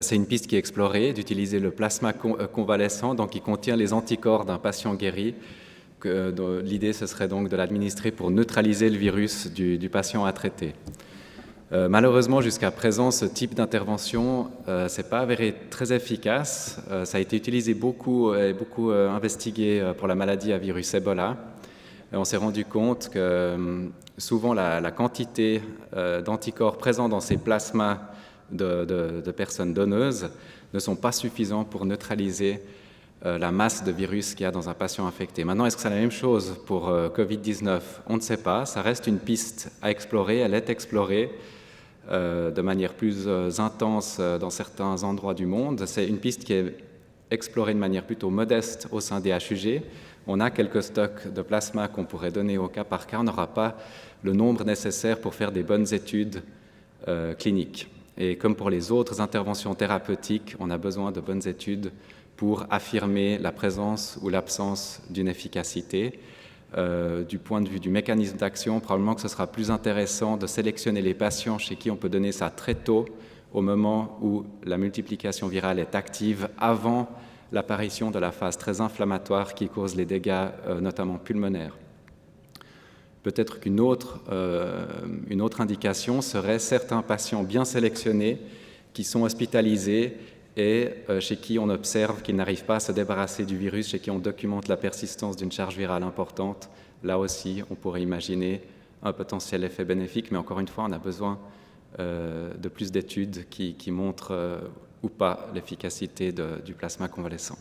C'est une piste qui est explorée, d'utiliser le plasma convalescent, donc qui contient les anticorps d'un patient guéri. L'idée, ce serait donc de l'administrer pour neutraliser le virus du patient à traiter. Malheureusement, jusqu'à présent, ce type d'intervention s'est pas avéré très efficace. Ça a été utilisé beaucoup investigué pour la maladie à virus Ebola. Et on s'est rendu compte que souvent la quantité d'anticorps présents dans ces plasmas de personnes donneuses ne sont pas suffisants pour neutraliser la masse de virus qu'il y a dans un patient infecté. Maintenant, est-ce que c'est la même chose pour Covid-19 ? On ne sait pas. Ça reste une piste à explorer. Elle est explorée de manière plus intense dans certains endroits du monde. C'est une piste qui est explorée de manière plutôt modeste au sein des HUG. On a quelques stocks de plasma qu'on pourrait donner au cas par cas. On n'aura pas le nombre nécessaire pour faire des bonnes études cliniques. Et comme pour les autres interventions thérapeutiques, on a besoin de bonnes études pour affirmer la présence ou l'absence d'une efficacité. Du point de vue du mécanisme d'action, probablement que ce sera plus intéressant de sélectionner les patients chez qui on peut donner ça très tôt, au moment où la multiplication virale est active, avant l'apparition de la phase très inflammatoire qui cause les dégâts, notamment pulmonaires. Peut-être qu'une autre indication serait certains patients bien sélectionnés qui sont hospitalisés et chez qui on observe qu'ils n'arrivent pas à se débarrasser du virus, chez qui on documente la persistance d'une charge virale importante. Là aussi, on pourrait imaginer un potentiel effet bénéfique, mais encore une fois, on a besoin de plus d'études qui montrent ou pas l'efficacité du plasma convalescent.